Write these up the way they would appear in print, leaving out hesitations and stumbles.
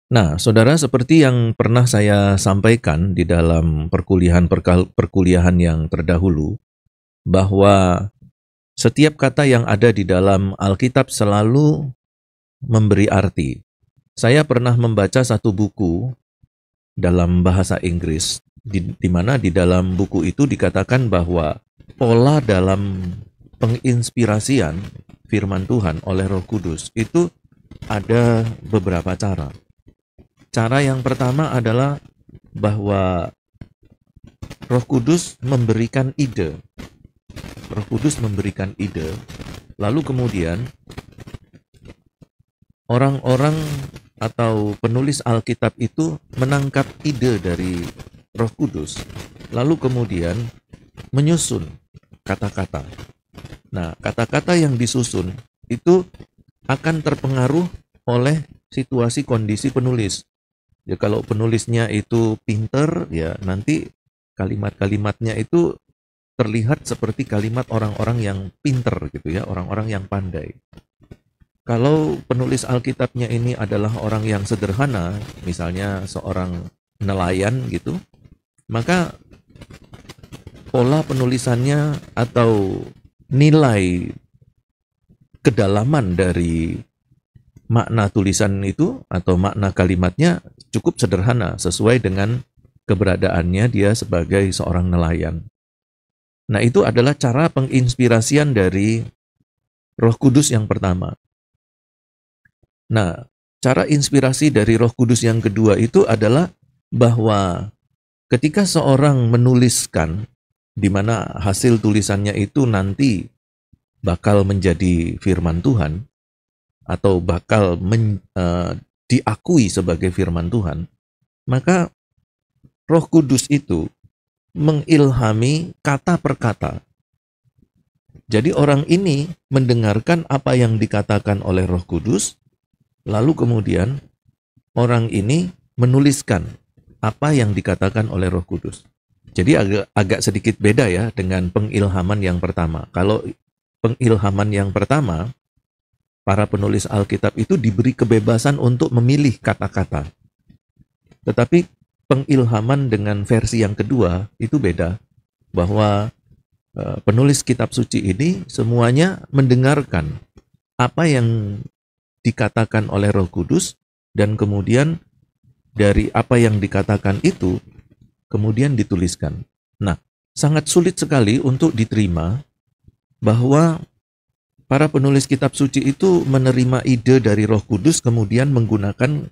Nah, saudara, seperti yang pernah saya sampaikan di dalam perkuliahan yang terdahulu, bahwa setiap kata yang ada di dalam Alkitab selalu memberi arti. Saya pernah membaca satu buku dalam bahasa Inggris, di mana di dalam buku itu dikatakan bahwa pola dalam penginspirasian firman Tuhan oleh Roh Kudus itu ada beberapa cara. Cara yang pertama adalah bahwa Roh Kudus memberikan ide. Roh Kudus memberikan ide, lalu kemudian orang-orang atau penulis Alkitab itu menangkap ide dari Roh Kudus, lalu kemudian menyusun kata-kata. Nah, kata-kata yang disusun itu akan terpengaruh oleh situasi kondisi penulis. Ya, kalau penulisnya itu pinter, ya nanti kalimat-kalimatnya itu terlihat seperti kalimat orang-orang yang pinter gitu ya, orang-orang yang pandai. Kalau penulis Alkitabnya ini adalah orang yang sederhana, misalnya seorang nelayan gitu, maka pola penulisannya atau nilai kedalaman dari makna tulisan itu atau makna kalimatnya cukup sederhana sesuai dengan keberadaannya dia sebagai seorang nelayan. Nah, itu adalah cara penginspirasian dari Roh Kudus yang pertama. Nah, cara inspirasi dari Roh Kudus yang kedua itu adalah bahwa ketika seorang menuliskan, di mana hasil tulisannya itu nanti bakal menjadi firman Tuhan, atau bakal diakui sebagai firman Tuhan, maka Roh Kudus itu mengilhami kata per kata. Jadi orang ini mendengarkan apa yang dikatakan oleh Roh Kudus, lalu kemudian orang ini menuliskan apa yang dikatakan oleh Roh Kudus. Jadi agak sedikit beda ya dengan pengilhaman yang pertama. Kalau pengilhaman yang pertama, para penulis Alkitab itu diberi kebebasan untuk memilih kata-kata. Tetapi pengilhaman dengan versi yang kedua itu beda, bahwa penulis kitab suci ini semuanya mendengarkan apa yang dikatakan oleh Roh Kudus, dan kemudian dari apa yang dikatakan itu kemudian dituliskan. Nah, sangat sulit sekali untuk diterima bahwa para penulis kitab suci itu menerima ide dari Roh Kudus kemudian menggunakan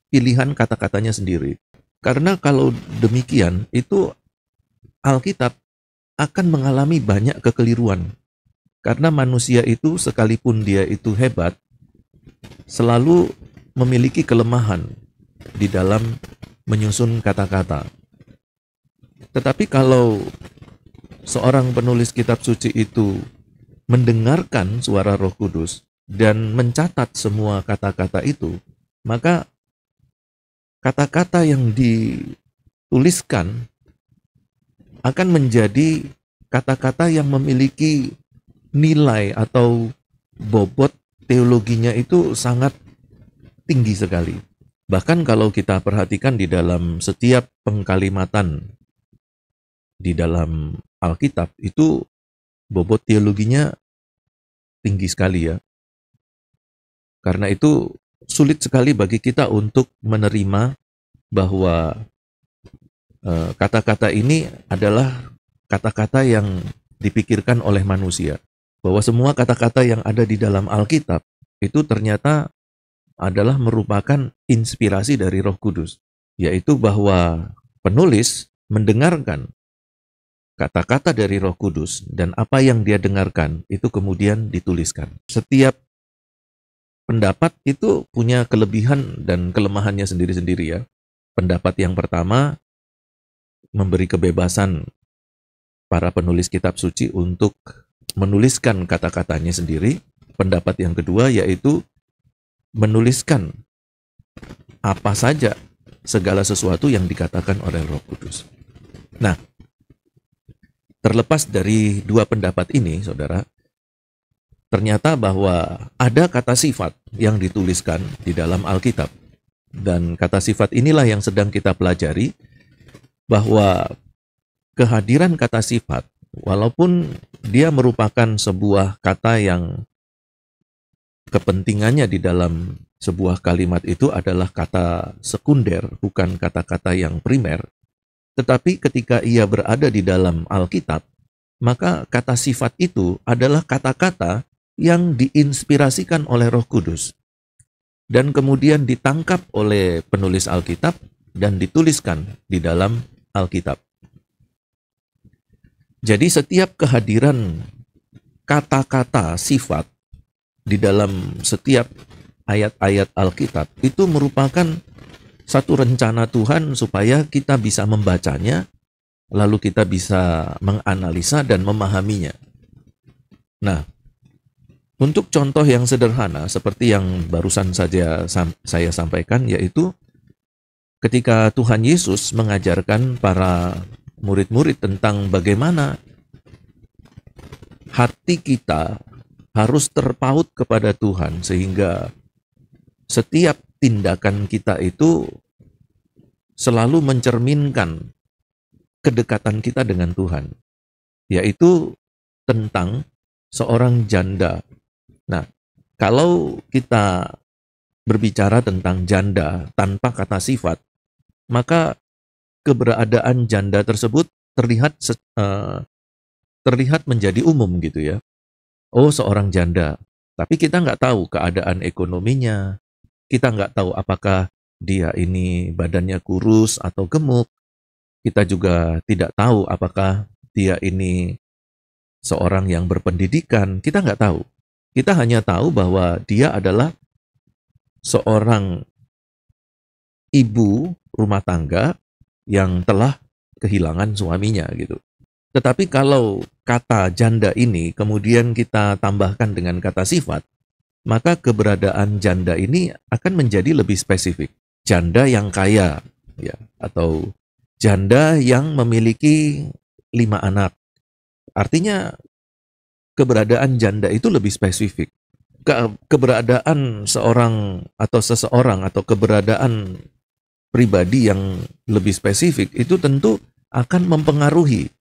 pilihan kata-katanya sendiri. Karena kalau demikian, itu Alkitab akan mengalami banyak kekeliruan. Karena manusia itu sekalipun dia itu hebat, selalu memiliki kelemahan di dalam menyusun kata-kata. Tetapi kalau seorang penulis kitab suci itu mendengarkan suara Roh Kudus dan mencatat semua kata-kata itu, maka kata-kata yang dituliskan akan menjadi kata-kata yang memiliki nilai atau bobot teologinya itu sangat tinggi sekali. Bahkan kalau kita perhatikan di dalam setiap pengkalimatan di dalam Alkitab itu bobot teologinya tinggi sekali ya. Karena itu sulit sekali bagi kita untuk menerima bahwa kata-kata ini adalah kata-kata yang dipikirkan oleh manusia. Bahwa semua kata-kata yang ada di dalam Alkitab itu ternyata adalah merupakan inspirasi dari Roh Kudus. Yaitu bahwa penulis mendengarkan kata-kata dari Roh Kudus dan apa yang dia dengarkan itu kemudian dituliskan. Setiap pendapat itu punya kelebihan dan kelemahannya sendiri-sendiri ya. Pendapat yang pertama memberi kebebasan para penulis kitab suci untuk menuliskan kata-katanya sendiri. Pendapat yang kedua yaitu menuliskan apa saja segala sesuatu yang dikatakan oleh Roh Kudus. Nah, terlepas dari dua pendapat ini, saudara, ternyata bahwa ada kata sifat yang dituliskan di dalam Alkitab. Dan kata sifat inilah yang sedang kita pelajari, bahwa kehadiran kata sifat, walaupun dia merupakan sebuah kata yang kepentingannya di dalam sebuah kalimat itu adalah kata sekunder, bukan kata-kata yang primer, tetapi ketika ia berada di dalam Alkitab, maka kata sifat itu adalah kata-kata yang diinspirasikan oleh Roh Kudus dan kemudian ditangkap oleh penulis Alkitab dan dituliskan di dalam Alkitab. Jadi setiap kehadiran kata-kata sifat di dalam setiap ayat-ayat Alkitab itu merupakan satu rencana Tuhan supaya kita bisa membacanya, lalu kita bisa menganalisa dan memahaminya. Nah, untuk contoh yang sederhana seperti yang barusan saja saya sampaikan, yaitu ketika Tuhan Yesus mengajarkan para murid-murid tentang bagaimana hati kita harus terpaut kepada Tuhan sehingga setiap tindakan kita itu selalu mencerminkan kedekatan kita dengan Tuhan, yaitu tentang seorang janda. Nah, kalau kita berbicara tentang janda tanpa kata sifat, maka keberadaan janda tersebut terlihat menjadi umum gitu ya. Oh, seorang janda. Tapi kita nggak tahu keadaan ekonominya, kita nggak tahu apakah dia ini badannya kurus atau gemuk, kita juga tidak tahu apakah dia ini seorang yang berpendidikan, kita nggak tahu. Kita hanya tahu bahwa dia adalah seorang ibu rumah tangga yang telah kehilangan suaminya gitu. Tetapi kalau kata janda ini kemudian kita tambahkan dengan kata sifat, maka keberadaan janda ini akan menjadi lebih spesifik. Janda yang kaya, ya, atau janda yang memiliki 5 anak. Artinya keberadaan janda itu lebih spesifik. Keberadaan seorang atau seseorang atau keberadaan pribadi yang lebih spesifik itu tentu akan mempengaruhi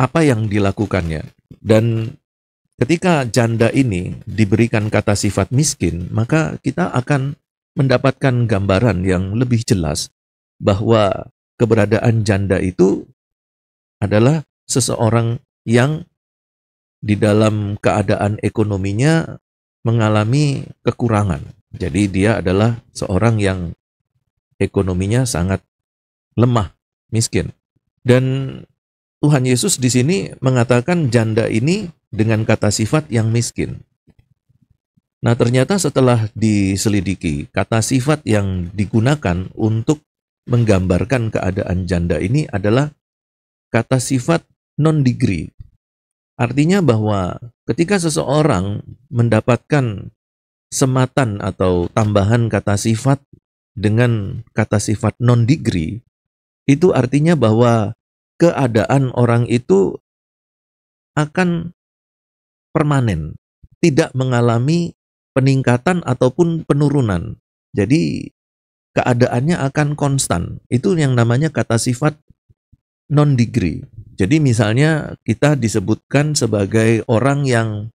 apa yang dilakukannya. Dan ketika janda ini diberikan kata sifat miskin, maka kita akan mendapatkan gambaran yang lebih jelas bahwa keberadaan janda itu adalah seseorang yang di dalam keadaan ekonominya mengalami kekurangan. Jadi dia adalah seorang yang ekonominya sangat lemah, miskin. Dan Tuhan Yesus di sini mengatakan janda ini dengan kata sifat yang miskin. Nah, ternyata setelah diselidiki, kata sifat yang digunakan untuk menggambarkan keadaan janda ini adalah kata sifat non-degree. Artinya bahwa ketika seseorang mendapatkan sematan atau tambahan kata sifat dengan kata sifat non-degree, itu artinya bahwa keadaan orang itu akan permanen, tidak mengalami peningkatan ataupun penurunan. Jadi keadaannya akan konstan. Itu yang namanya kata sifat non-degree. Jadi misalnya kita disebutkan sebagai orang yang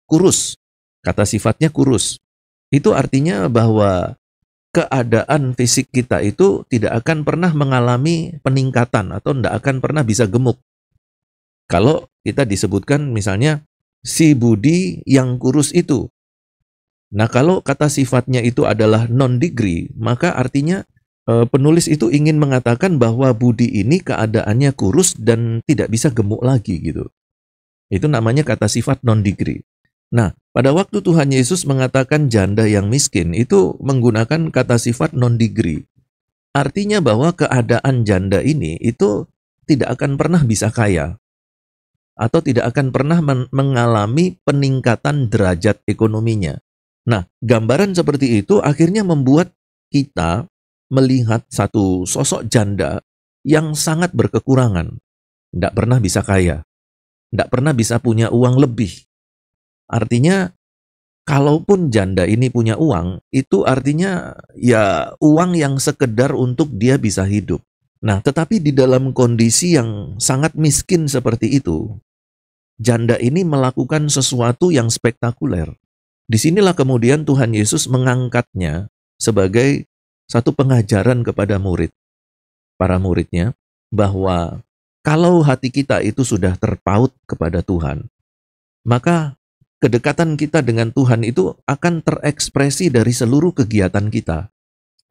kurus, kata sifatnya kurus. Itu artinya bahwa keadaan fisik kita itu tidak akan pernah mengalami peningkatan atau tidak akan pernah bisa gemuk. Kalau kita disebutkan misalnya si Budi yang kurus itu. Nah, kalau kata sifatnya itu adalah non-degree, maka artinya penulis itu ingin mengatakan bahwa Budi ini keadaannya kurus dan tidak bisa gemuk lagi gitu. Itu namanya kata sifat non-degree. Nah, pada waktu Tuhan Yesus mengatakan janda yang miskin, itu menggunakan kata sifat non-degree. Artinya bahwa keadaan janda ini itu tidak akan pernah bisa kaya. Atau tidak akan pernah mengalami peningkatan derajat ekonominya. Nah, gambaran seperti itu akhirnya membuat kita melihat satu sosok janda yang sangat berkekurangan. Tidak pernah bisa kaya. Tidak pernah bisa punya uang lebih. Artinya kalaupun janda ini punya uang, itu artinya ya uang yang sekedar untuk dia bisa hidup. Nah, tetapi di dalam kondisi yang sangat miskin seperti itu, janda ini melakukan sesuatu yang spektakuler. Disinilah kemudian Tuhan Yesus mengangkatnya sebagai satu pengajaran kepada para muridnya, bahwa kalau hati kita itu sudah terpaut kepada Tuhan, maka kedekatan kita dengan Tuhan itu akan terekspresi dari seluruh kegiatan kita.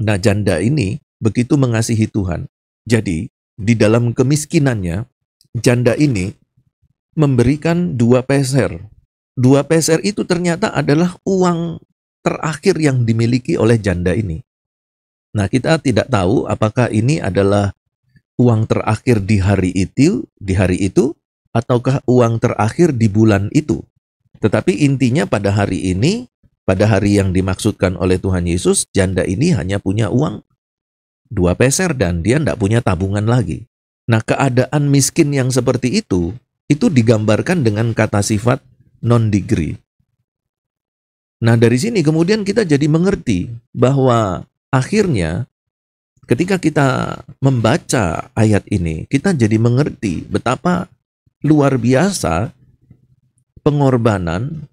Nah, janda ini begitu mengasihi Tuhan. Jadi, di dalam kemiskinannya, janda ini memberikan 2 peser. 2 peser itu ternyata adalah uang terakhir yang dimiliki oleh janda ini. Nah, kita tidak tahu apakah ini adalah uang terakhir di hari itu, ataukah uang terakhir di bulan itu. Tetapi intinya pada hari ini, pada hari yang dimaksudkan oleh Tuhan Yesus, janda ini hanya punya uang 2 peser dan dia tidak punya tabungan lagi. Nah, keadaan miskin yang seperti itu digambarkan dengan kata sifat non-degree. Nah, dari sini kemudian kita jadi mengerti bahwa akhirnya ketika kita membaca ayat ini, kita jadi mengerti betapa luar biasa pengorbanan,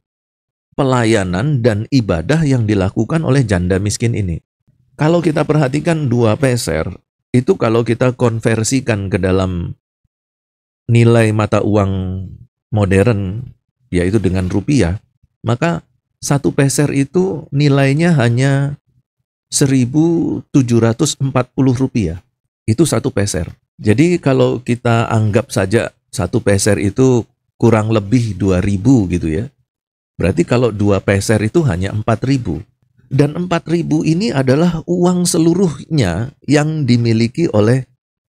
pelayanan, dan ibadah yang dilakukan oleh janda miskin ini. Kalau kita perhatikan 2 peser, itu kalau kita konversikan ke dalam nilai mata uang modern, yaitu dengan rupiah, maka 1 peser itu nilainya hanya 1.740 rupiah. Itu 1 peser. Jadi kalau kita anggap saja 1 peser itu kurang lebih 2.000 gitu ya. Berarti kalau 2 peser itu hanya 4.000. Dan 4.000 ini adalah uang seluruhnya yang dimiliki oleh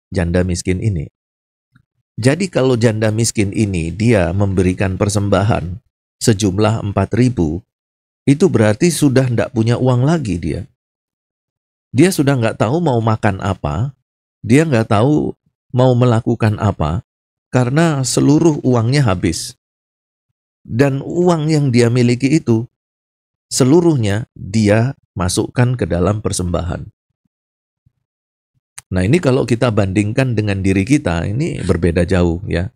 janda miskin ini. Jadi kalau janda miskin ini dia memberikan persembahan sejumlah 4.000, itu berarti sudah tidak punya uang lagi dia. Dia sudah nggak tahu mau makan apa, dia nggak tahu mau melakukan apa, karena seluruh uangnya habis. Dan uang yang dia miliki itu, seluruhnya dia masukkan ke dalam persembahan. Nah, ini kalau kita bandingkan dengan diri kita, ini berbeda jauh ya.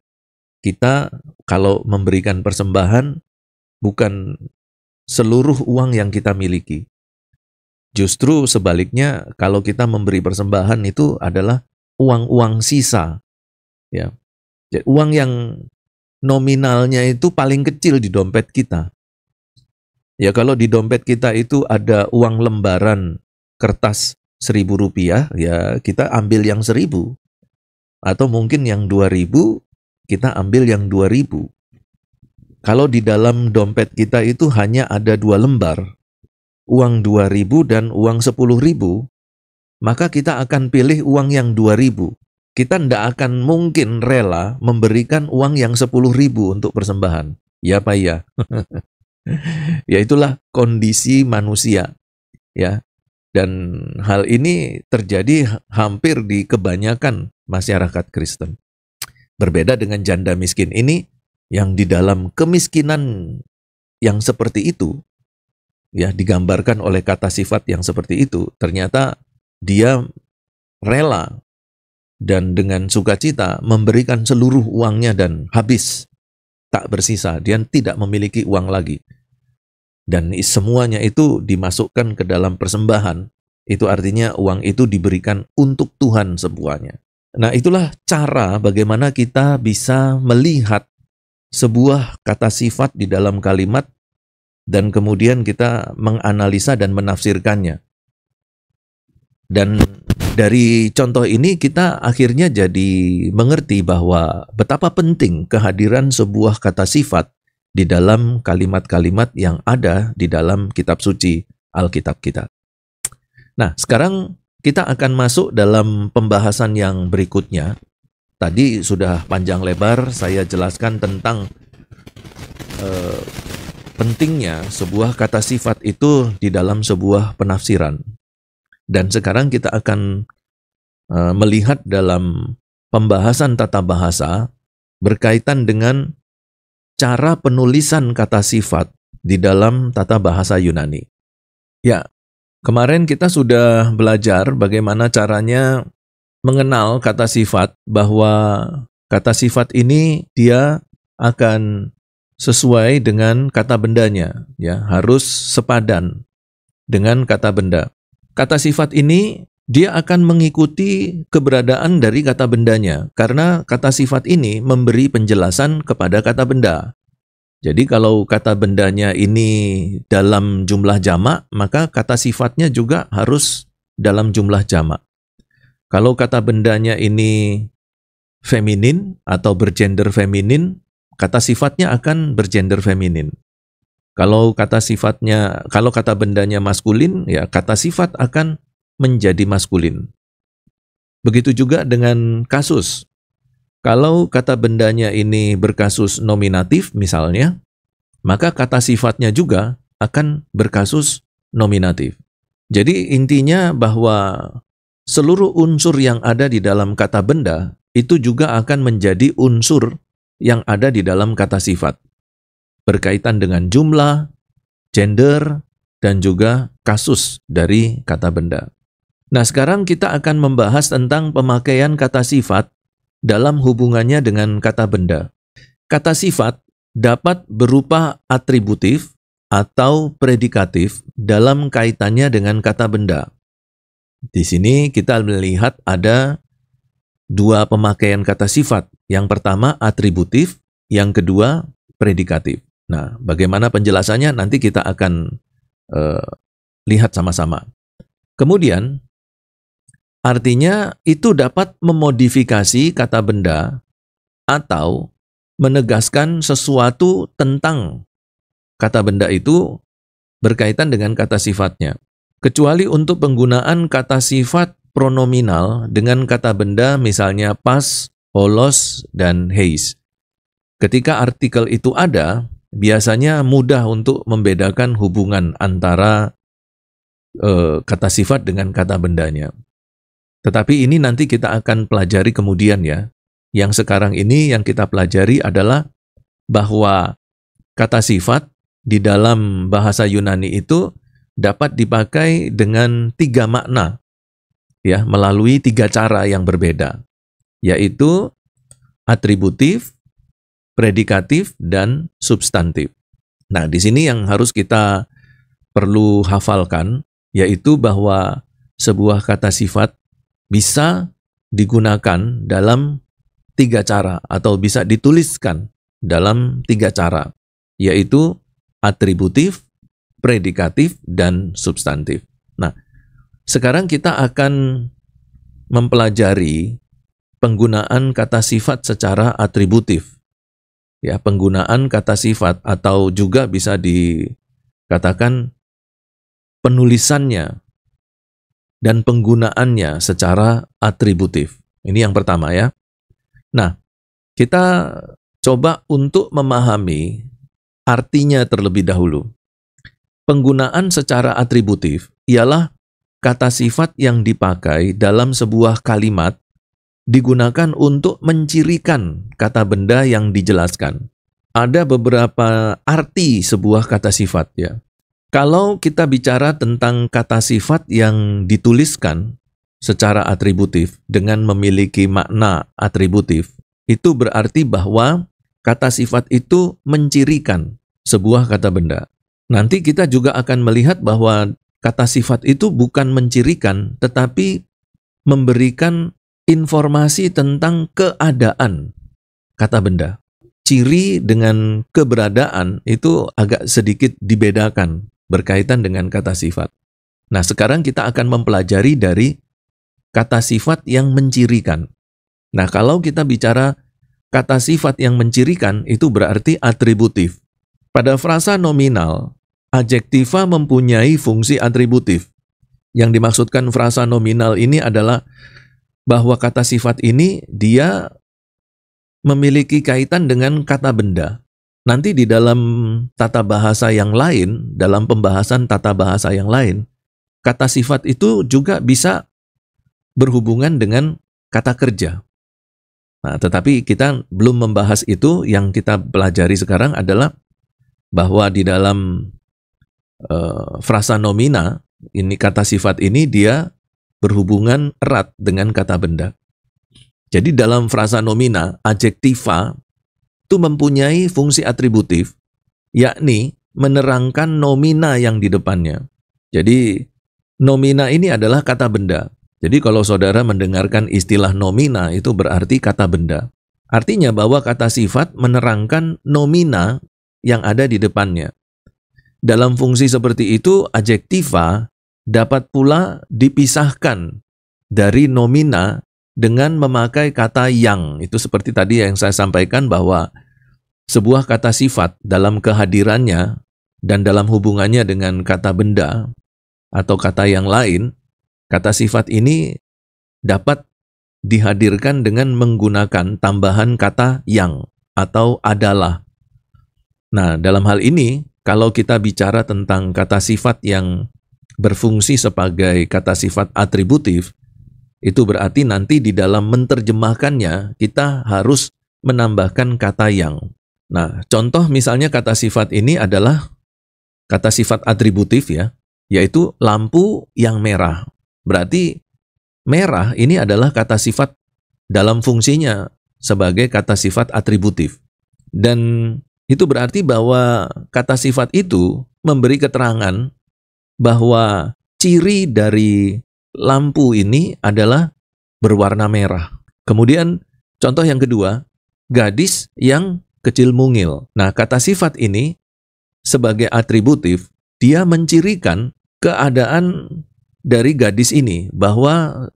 Kita kalau memberikan persembahan, bukan seluruh uang yang kita miliki. Justru sebaliknya, kalau kita memberi persembahan itu adalah uang-uang sisa. Ya. Jadi, uang yang nominalnya itu paling kecil di dompet kita. Ya, kalau di dompet kita itu ada uang lembaran kertas 1.000 rupiah, ya kita ambil yang 1.000. Atau mungkin yang 2.000, kita ambil yang 2.000. Kalau di dalam dompet kita itu hanya ada 2 lembar, uang 2.000 dan uang 10.000, maka kita akan pilih uang yang 2.000. Kita tidak akan mungkin rela memberikan uang yang 10.000 untuk persembahan. Ya Pak ya. Ya itulah kondisi manusia. Ya. Dan hal ini terjadi hampir di kebanyakan masyarakat Kristen. Berbeda dengan janda miskin ini yang di dalam kemiskinan yang seperti itu, ya digambarkan oleh kata sifat yang seperti itu, ternyata dia rela dan dengan sukacita memberikan seluruh uangnya dan habis, tak bersisa, dia tidak memiliki uang lagi. Dan semuanya itu dimasukkan ke dalam persembahan. Itu artinya uang itu diberikan untuk Tuhan semuanya. Nah, itulah cara bagaimana kita bisa melihat sebuah kata sifat di dalam kalimat dan kemudian kita menganalisa dan menafsirkannya. Dan dari contoh ini kita akhirnya jadi mengerti bahwa betapa penting kehadiran sebuah kata sifat di dalam kalimat-kalimat yang ada di dalam kitab suci Alkitab kita. Nah, sekarang kita akan masuk dalam pembahasan yang berikutnya. Tadi sudah panjang lebar saya jelaskan tentang pentingnya sebuah kata sifat itu di dalam sebuah penafsiran. Dan sekarang kita akan melihat dalam pembahasan tata bahasa berkaitan dengan cara penulisan kata sifat di dalam tata bahasa Yunani. Ya, kemarin kita sudah belajar bagaimana caranya mengenal kata sifat, bahwa kata sifat ini dia akan sesuai dengan kata bendanya, ya, harus sepadan dengan kata benda. Kata sifat ini dia akan mengikuti keberadaan dari kata bendanya, karena kata sifat ini memberi penjelasan kepada kata benda. Jadi kalau kata bendanya ini dalam jumlah jamak, maka kata sifatnya juga harus dalam jumlah jamak. Kalau kata bendanya ini feminin atau bergender feminin, kata sifatnya akan bergender feminin. Kalau kata bendanya maskulin, ya kata sifat akan menjadi maskulin. Begitu juga dengan kasus. Kalau kata bendanya ini berkasus nominatif misalnya, maka kata sifatnya juga akan berkasus nominatif. Jadi intinya bahwa seluruh unsur yang ada di dalam kata benda itu juga akan menjadi unsur yang ada di dalam kata sifat, berkaitan dengan jumlah, gender, dan juga kasus dari kata benda. Nah, sekarang kita akan membahas tentang pemakaian kata sifat dalam hubungannya dengan kata benda. Kata sifat dapat berupa atributif atau predikatif dalam kaitannya dengan kata benda. Di sini kita melihat ada dua pemakaian kata sifat. Yang pertama atributif, yang kedua predikatif. Nah, bagaimana penjelasannya nanti kita akan lihat sama-sama. Kemudian, artinya itu dapat memodifikasi kata benda atau menegaskan sesuatu tentang kata benda itu berkaitan dengan kata sifatnya. Kecuali untuk penggunaan kata sifat pronominal dengan kata benda misalnya pas, holos, dan heis. Ketika artikel itu ada, biasanya mudah untuk membedakan hubungan antara kata sifat dengan kata bendanya. Tetapi ini nanti kita akan pelajari kemudian ya. Yang sekarang ini yang kita pelajari adalah bahwa kata sifat di dalam bahasa Yunani itu dapat dipakai dengan 3 makna, ya, melalui 3 cara yang berbeda, yaitu atributif, predikatif, dan substantif. Nah, di sini yang harus kita perlu hafalkan, yaitu bahwa sebuah kata sifat bisa digunakan dalam 3 cara, atau bisa dituliskan dalam 3 cara, yaitu atributif, predikatif, dan substantif. Nah, sekarang kita akan mempelajari penggunaan kata sifat secara atributif. Ya, penggunaan kata sifat atau juga bisa dikatakan penulisannya dan penggunaannya secara atributif. Ini yang pertama ya. Nah, kita coba untuk memahami artinya terlebih dahulu. Penggunaan secara atributif ialah kata sifat yang dipakai dalam sebuah kalimat digunakan untuk mencirikan kata benda yang dijelaskan. Ada beberapa arti sebuah kata sifat ya. Kalau kita bicara tentang kata sifat yang dituliskan secara atributif dengan memiliki makna atributif, itu berarti bahwa kata sifat itu mencirikan sebuah kata benda. Nanti kita juga akan melihat bahwa kata sifat itu bukan mencirikan, tetapi memberikan informasi tentang keadaan kata benda. Ciri dengan keberadaan itu agak sedikit dibedakan berkaitan dengan kata sifat. Nah, sekarang kita akan mempelajari dari kata sifat yang mencirikan. Nah, kalau kita bicara kata sifat yang mencirikan, itu berarti atributif. Pada frasa nominal, adjektiva mempunyai fungsi atributif. Yang dimaksudkan frasa nominal ini adalah bahwa kata sifat ini dia memiliki kaitan dengan kata benda. Nanti di dalam tata bahasa yang lain, dalam pembahasan tata bahasa yang lain, kata sifat itu juga bisa berhubungan dengan kata kerja. Nah, tetapi kita belum membahas itu. Yang kita pelajari sekarang adalah bahwa di dalam frasa nomina, ini kata sifat ini dia berhubungan erat dengan kata benda. Jadi dalam frasa nomina, adjektiva itu mempunyai fungsi atributif, yakni menerangkan nomina yang di depannya. Jadi nomina ini adalah kata benda. Jadi kalau saudara mendengarkan istilah nomina itu berarti kata benda. Artinya bahwa kata sifat menerangkan nomina yang ada di depannya. Dalam fungsi seperti itu, adjektiva dapat pula dipisahkan dari nomina dengan memakai kata yang. Itu seperti tadi yang saya sampaikan bahwa sebuah kata sifat dalam kehadirannya dan dalam hubungannya dengan kata benda atau kata yang lain, kata sifat ini dapat dihadirkan dengan menggunakan tambahan kata yang atau adalah. Nah, dalam hal ini, kalau kita bicara tentang kata sifat yang berfungsi sebagai kata sifat atributif, itu berarti nanti di dalam menerjemahkannya, kita harus menambahkan kata yang. Nah, contoh misalnya kata sifat ini adalah kata sifat atributif ya, yaitu lampu yang merah. Berarti merah ini adalah kata sifat dalam fungsinya sebagai kata sifat atributif. Dan itu berarti bahwa kata sifat itu memberi keterangan bahwa ciri dari lampu ini adalah berwarna merah. Kemudian contoh yang kedua, gadis yang kecil mungil. Nah, kata sifat ini sebagai atributif, dia mencirikan keadaan dari gadis ini, bahwa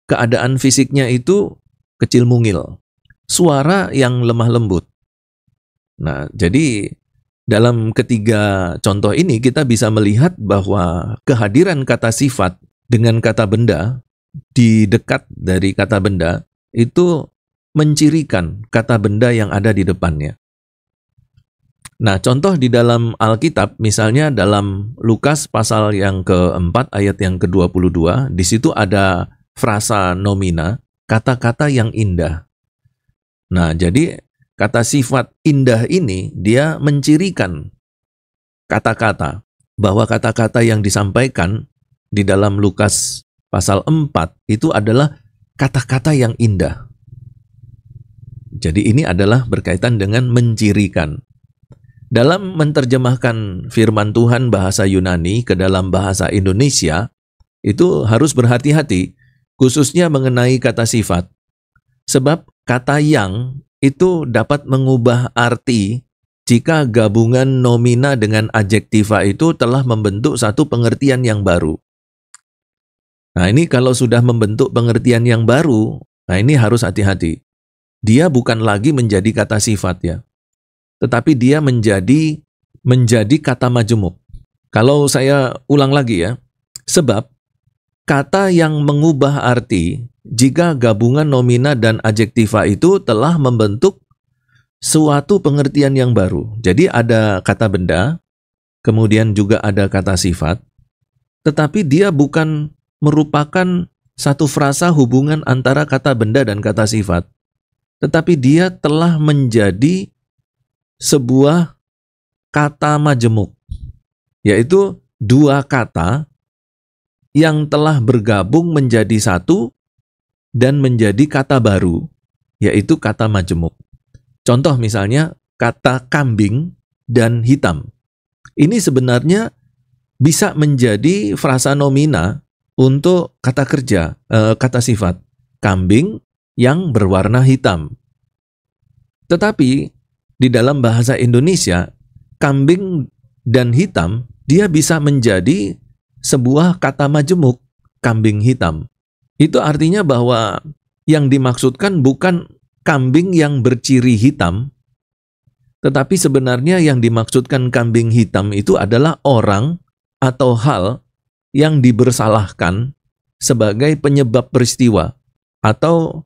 keadaan fisiknya itu kecil mungil. Suara yang lemah lembut. Nah, jadi dalam ketiga contoh ini kita bisa melihat bahwa kehadiran kata sifat dengan kata benda di dekat dari kata benda itu mencirikan kata benda yang ada di depannya. Nah, contoh di dalam Alkitab, misalnya dalam Lukas pasal yang keempat ayat yang ke-22, di situ ada frasa nomina, kata-kata yang indah. Nah, jadi kata sifat indah ini dia mencirikan kata-kata, bahwa kata-kata yang disampaikan di dalam Lukas pasal 4 itu adalah kata-kata yang indah. Jadi ini adalah berkaitan dengan mencirikan. Dalam menerjemahkan firman Tuhan bahasa Yunani ke dalam bahasa Indonesia, itu harus berhati-hati, khususnya mengenai kata sifat. Sebab kata yang itu dapat mengubah arti jika gabungan nomina dengan adjektiva itu telah membentuk satu pengertian yang baru. Nah, ini kalau sudah membentuk pengertian yang baru, nah ini harus hati-hati. Dia bukan lagi menjadi kata sifat ya, tetapi dia menjadi kata majemuk. Kalau saya ulang lagi ya, sebab kata yang mengubah arti jika gabungan nomina dan adjektiva itu telah membentuk suatu pengertian yang baru. Jadi ada kata benda, kemudian juga ada kata sifat, tetapi dia bukan merupakan satu frasa hubungan antara kata benda dan kata sifat, tetapi dia telah menjadi sebuah kata majemuk, yaitu dua kata yang telah bergabung menjadi satu dan menjadi kata baru, yaitu kata majemuk. Contoh misalnya kata kambing dan hitam. Ini sebenarnya bisa menjadi frasa nomina untuk kata kerja, kata sifat, kambing yang berwarna hitam. Tetapi di dalam bahasa Indonesia, kambing dan hitam, dia bisa menjadi sebuah kata majemuk, kambing hitam. Itu artinya bahwa yang dimaksudkan bukan kambing yang berciri hitam, tetapi sebenarnya yang dimaksudkan kambing hitam itu adalah orang atau hal yang dibersalahkan sebagai penyebab peristiwa, atau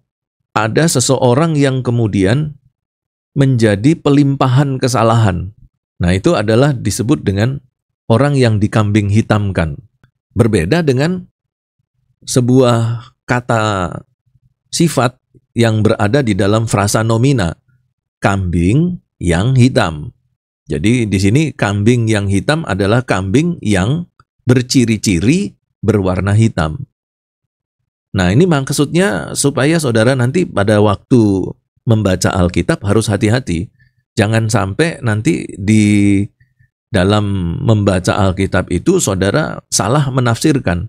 ada seseorang yang kemudian menjadi pelimpahan kesalahan. Nah, itu adalah disebut dengan orang yang dikambing hitamkan. Berbeda dengan sebuah kata sifat yang berada di dalam frasa nomina, kambing yang hitam. Jadi di sini kambing yang hitam adalah kambing yang berciri-ciri berwarna hitam. Nah, ini maksudnya supaya saudara nanti pada waktu membaca Alkitab harus hati-hati. Jangan sampai nanti di dalam membaca Alkitab itu saudara salah menafsirkan,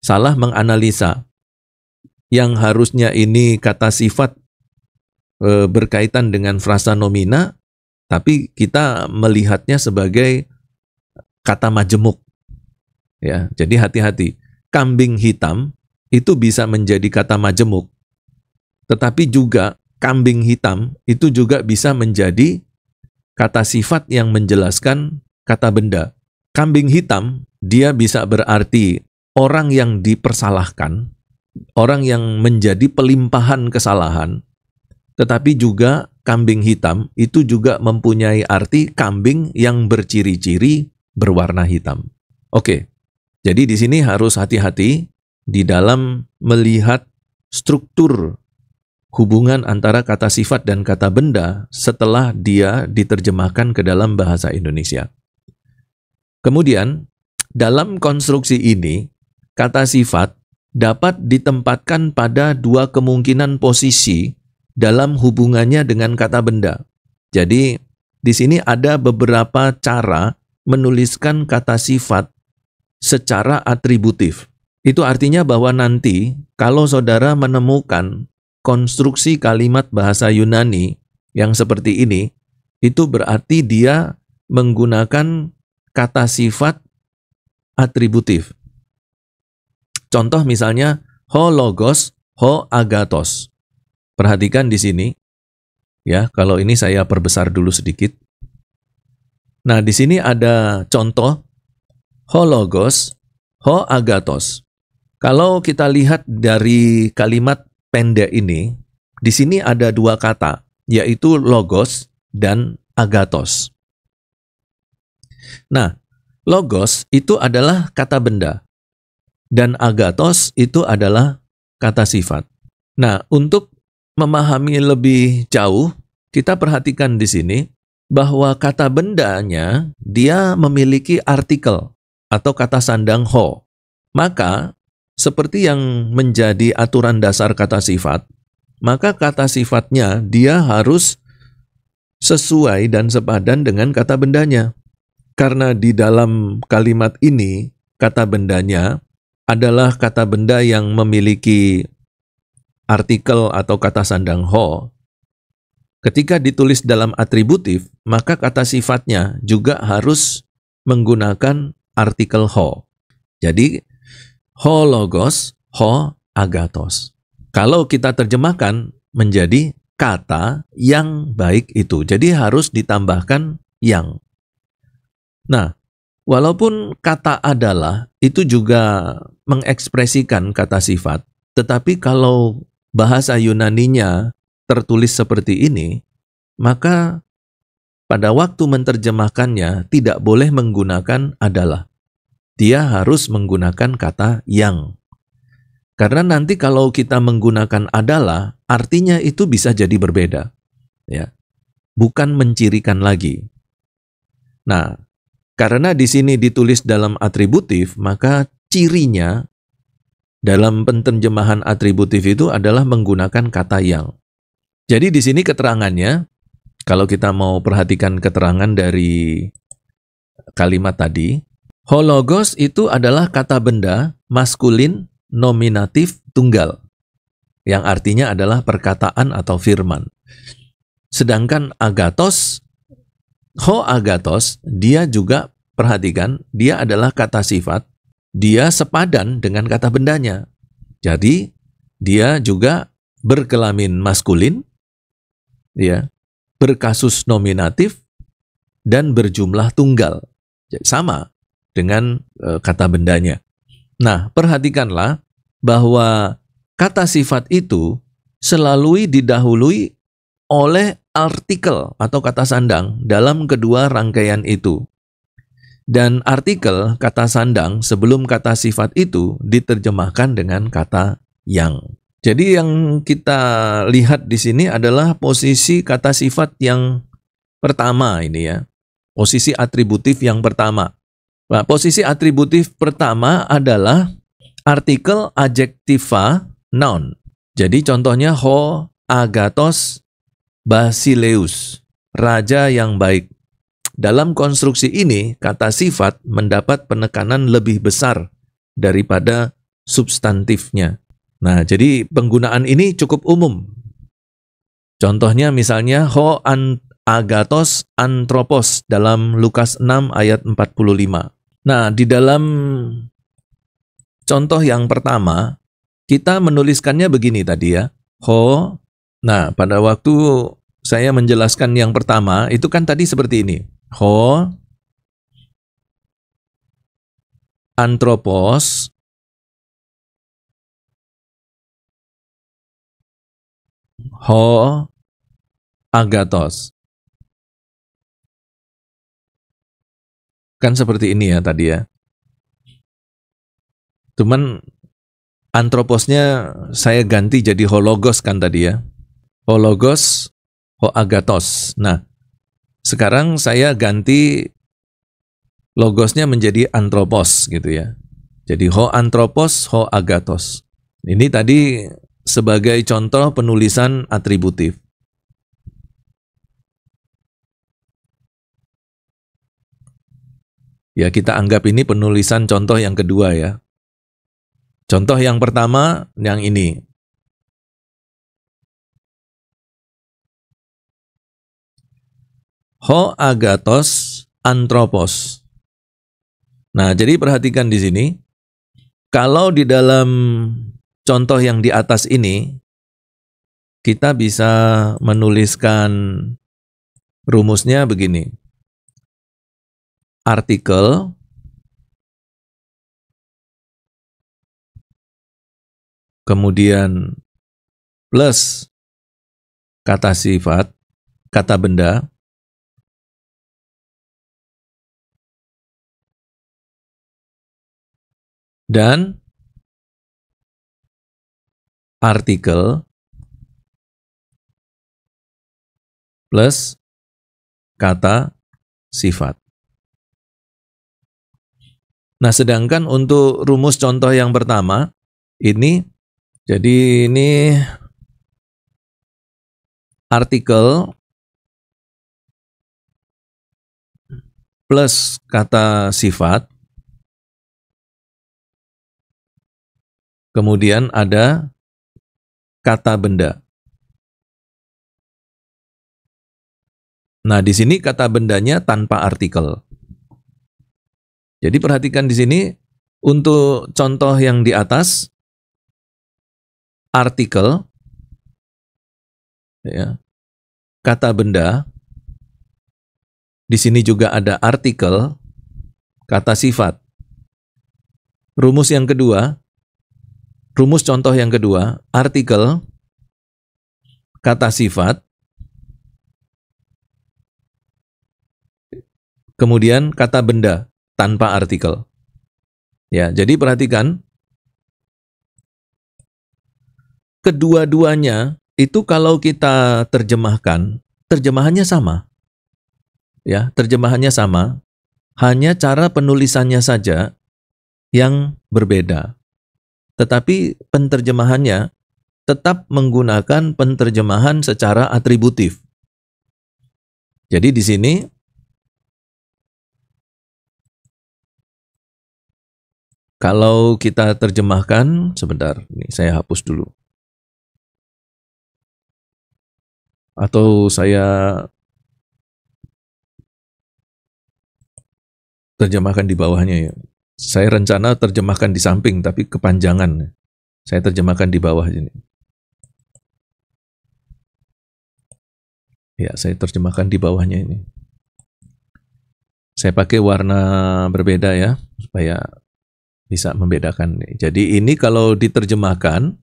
salah menganalisa. Yang harusnya ini kata sifat berkaitan dengan frasa nomina, tapi kita melihatnya sebagai kata majemuk. Ya, jadi hati-hati. Kambing hitam itu bisa menjadi kata majemuk, tetapi juga kambing hitam itu juga bisa menjadi kata sifat yang menjelaskan kata benda. Kambing hitam dia bisa berarti orang yang dipersalahkan, orang yang menjadi pelimpahan kesalahan, tetapi juga kambing hitam itu juga mempunyai arti kambing yang berciri-ciri berwarna hitam. Oke, jadi di sini harus hati-hati di dalam melihat struktur hubungan antara kata sifat dan kata benda setelah dia diterjemahkan ke dalam bahasa Indonesia. Kemudian, dalam konstruksi ini, kata sifat dapat ditempatkan pada dua kemungkinan posisi dalam hubungannya dengan kata benda. Jadi, di sini ada beberapa cara menuliskan kata sifat secara atributif. Itu artinya bahwa nanti kalau saudara menemukan konstruksi kalimat bahasa Yunani yang seperti ini, itu berarti dia menggunakan kata sifat atributif. Contoh misalnya, ho logos, ho agathos. Perhatikan di sini, ya, kalau ini saya perbesar dulu sedikit. Nah, di sini ada contoh, ho logos, ho agathos. Kalau kita lihat dari kalimat pendek ini, di sini ada dua kata, yaitu logos dan agathos. Nah, logos itu adalah kata benda, dan agathos itu adalah kata sifat. Nah, untuk memahami lebih jauh, kita perhatikan di sini bahwa kata bendanya dia memiliki artikel atau kata sandang ho. Maka, seperti yang menjadi aturan dasar kata sifat, maka kata sifatnya dia harus sesuai dan sepadan dengan kata bendanya. Karena di dalam kalimat ini, kata bendanya adalah kata benda yang memiliki artikel atau kata sandang ho. Ketika ditulis dalam atributif, maka kata sifatnya juga harus menggunakan artikel ho. Jadi, ho logos, ho agathos. Kalau kita terjemahkan menjadi kata yang baik itu. Jadi harus ditambahkan yang. Nah, walaupun kata adalah itu juga mengekspresikan kata sifat, tetapi kalau bahasa Yunaninya tertulis seperti ini, maka pada waktu menerjemahkannya tidak boleh menggunakan adalah. Dia harus menggunakan kata yang. Karena nanti kalau kita menggunakan adalah, artinya itu bisa jadi berbeda. Ya. Bukan mencirikan lagi. Nah, karena di sini ditulis dalam atributif, maka cirinya dalam penerjemahan atributif itu adalah menggunakan kata yang. Jadi di sini keterangannya, kalau kita mau perhatikan keterangan dari kalimat tadi, ho logos itu adalah kata benda maskulin nominatif tunggal, yang artinya adalah perkataan atau firman. Sedangkan agathos, ho agathos, dia juga, perhatikan, dia adalah kata sifat, dia sepadan dengan kata bendanya. Jadi, dia juga berkelamin maskulin, ya, berkasus nominatif, dan berjumlah tunggal. Sama dengan kata bendanya. Nah, perhatikanlah bahwa kata sifat itu selalu didahului oleh artikel atau kata sandang dalam kedua rangkaian itu. Dan artikel kata sandang sebelum kata sifat itu diterjemahkan dengan kata yang. Jadi yang kita lihat di sini adalah posisi kata sifat yang pertama ini ya. posisi atributif yang pertama. Nah, posisi atributif pertama adalah artikel adjektiva noun. Jadi contohnya ho agathos basileus, raja yang baik. Dalam konstruksi ini, kata sifat mendapat penekanan lebih besar daripada substantifnya. Nah, jadi penggunaan ini cukup umum. Contohnya misalnya ho agathos anthropos dalam Lukas 6 ayat 45. Nah, di dalam contoh yang pertama, kita menuliskannya begini tadi ya. Ho, nah pada waktu saya menjelaskan yang pertama, itu kan tadi seperti ini. Ho, anthropos, ho, agathos. Kan seperti ini ya tadi ya. Cuman antroposnya saya ganti jadi hologos kan tadi ya. Hologos, ho agathos. Nah, sekarang saya ganti logosnya menjadi antropos gitu ya. Jadi ho anthropos, ho agathos. Ini tadi sebagai contoh penulisan atributif. Ya, kita anggap ini penulisan contoh yang kedua ya. Contoh yang pertama, yang ini. Ho agathos anthropos. Nah, jadi perhatikan di sini. Kalau di dalam contoh yang di atas ini, kita bisa menuliskan rumusnya begini. Artikel kemudian plus kata sifat, kata benda, dan artikel plus kata sifat. Nah, sedangkan untuk rumus contoh yang pertama, ini, jadi ini artikel plus kata sifat, kemudian ada kata benda. Nah, di sini kata bendanya tanpa artikel. Jadi perhatikan di sini, untuk contoh yang di atas, artikel, ya, kata benda, di sini juga ada artikel, kata sifat. Rumus yang kedua, rumus contoh yang kedua, artikel, kata sifat, kemudian kata benda tanpa artikel. Ya, jadi perhatikan, kedua-duanya itu kalau kita terjemahkan, terjemahannya sama. Ya, terjemahannya sama, hanya cara penulisannya saja yang berbeda. Tetapi penterjemahannya tetap menggunakan penterjemahan secara atributif. Jadi di sini kalau kita terjemahkan, sebentar, ini saya hapus dulu. Atau saya terjemahkan di bawahnya ya. Saya rencana terjemahkan di samping, tapi kepanjangan. Saya terjemahkan di bawah sini. Ya, saya terjemahkan di bawahnya ini. Saya pakai warna berbeda ya, supaya bisa membedakan. Jadi ini kalau diterjemahkan,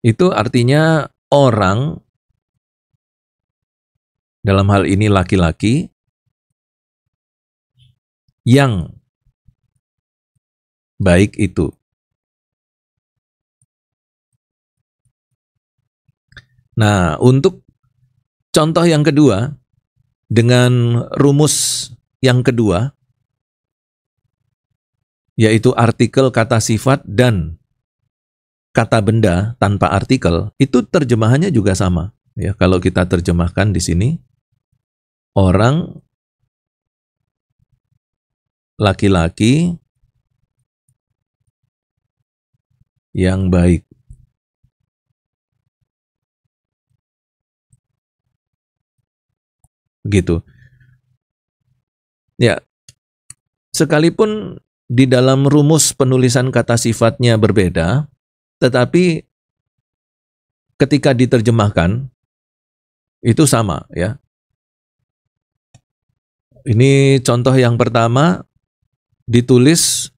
itu artinya orang, dalam hal ini laki-laki, yang baik itu. Nah, untuk contoh yang kedua, dengan rumus yang kedua, yaitu artikel, kata sifat, dan kata benda tanpa artikel, itu terjemahannya juga sama. Ya, kalau kita terjemahkan di sini, orang laki-laki yang baik. Gitu. Ya, sekalipun di dalam rumus penulisan kata sifatnya berbeda, tetapi ketika diterjemahkan itu sama, ya. Ini contoh yang pertama ditulis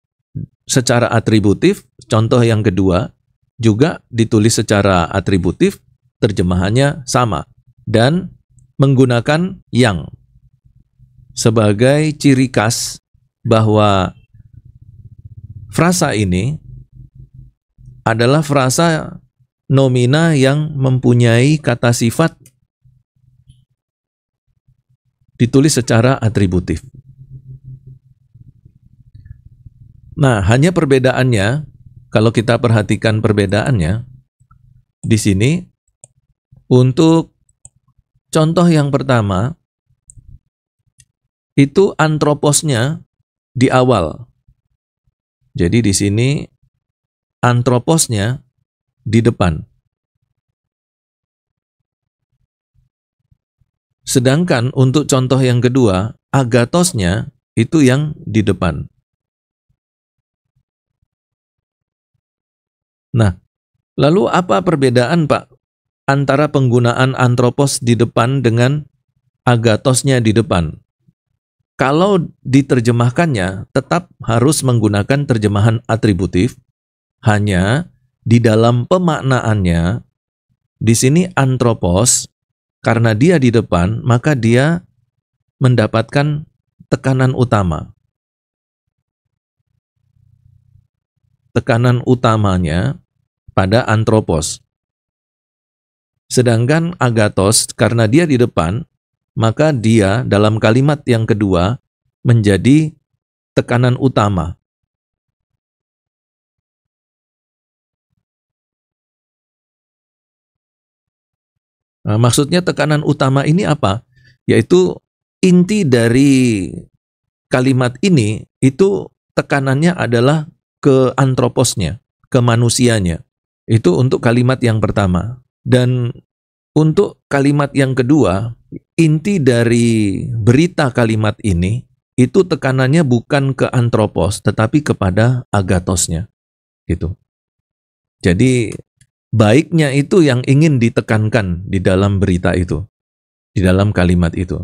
secara atributif, contoh yang kedua juga ditulis secara atributif, terjemahannya sama dan menggunakan yang sebagai ciri khas bahwa frasa ini adalah frasa nomina yang mempunyai kata sifat ditulis secara atributif. Nah, hanya perbedaannya, kalau kita perhatikan perbedaannya, di sini, untuk contoh yang pertama, itu antroposnya di awal. Jadi di sini, antroposnya di depan. Sedangkan untuk contoh yang kedua, agatosnya itu yang di depan. Nah, lalu apa perbedaan, Pak, antara penggunaan antropos di depan dengan agatosnya di depan? Kalau diterjemahkannya, tetap harus menggunakan terjemahan atributif, hanya di dalam pemaknaannya, di sini antropos, karena dia di depan, maka dia mendapatkan tekanan utama. Tekanan utamanya pada antropos. Sedangkan agatos, karena dia di depan, maka dia dalam kalimat yang kedua menjadi tekanan utama. Nah, maksudnya tekanan utama ini apa? Yaitu inti dari kalimat ini itu tekanannya adalah ke antroposnya, ke manusianya. Itu untuk kalimat yang pertama. Dan untuk kalimat yang kedua, inti dari berita kalimat ini, itu tekanannya bukan ke antropos, tetapi kepada agatosnya. Gitu. Jadi, baiknya itu yang ingin ditekankan di dalam berita itu, di dalam kalimat itu.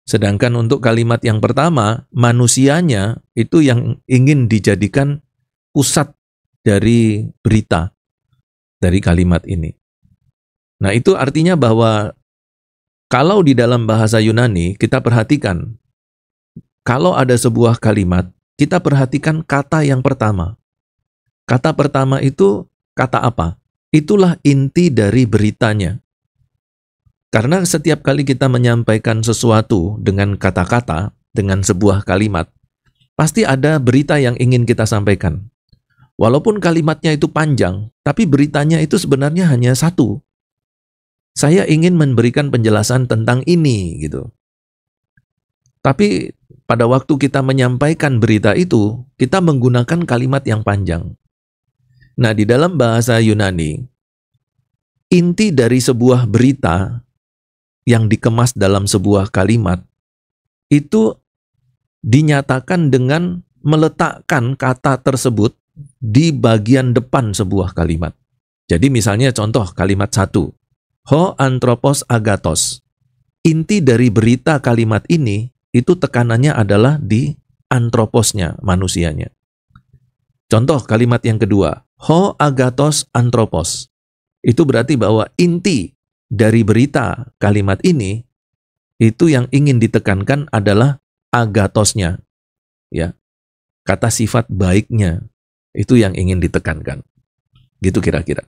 Sedangkan untuk kalimat yang pertama, manusianya itu yang ingin dijadikan pusat dari berita, dari kalimat ini. Nah, itu artinya bahwa kalau di dalam bahasa Yunani, kita perhatikan, kalau ada sebuah kalimat, kita perhatikan kata yang pertama. Kata pertama itu kata apa? Itulah inti dari beritanya. Karena setiap kali kita menyampaikan sesuatu dengan kata-kata, dengan sebuah kalimat, pasti ada berita yang ingin kita sampaikan. Walaupun kalimatnya itu panjang, tapi beritanya itu sebenarnya hanya satu. Saya ingin memberikan penjelasan tentang ini, gitu. Tapi pada waktu kita menyampaikan berita itu, kita menggunakan kalimat yang panjang. Nah, di dalam bahasa Yunani, inti dari sebuah berita yang dikemas dalam sebuah kalimat, itu dinyatakan dengan meletakkan kata tersebut di bagian depan sebuah kalimat. Jadi misalnya contoh kalimat 1, ho anthropos agatos. Inti dari berita kalimat ini, itu tekanannya adalah di antroposnya, manusianya. Contoh kalimat yang kedua, ho agatos anthropos. Itu berarti bahwa inti dari berita kalimat ini, itu yang ingin ditekankan adalah agatosnya. Ya. kata sifat baiknya itu yang ingin ditekankan. Gitu kira-kira.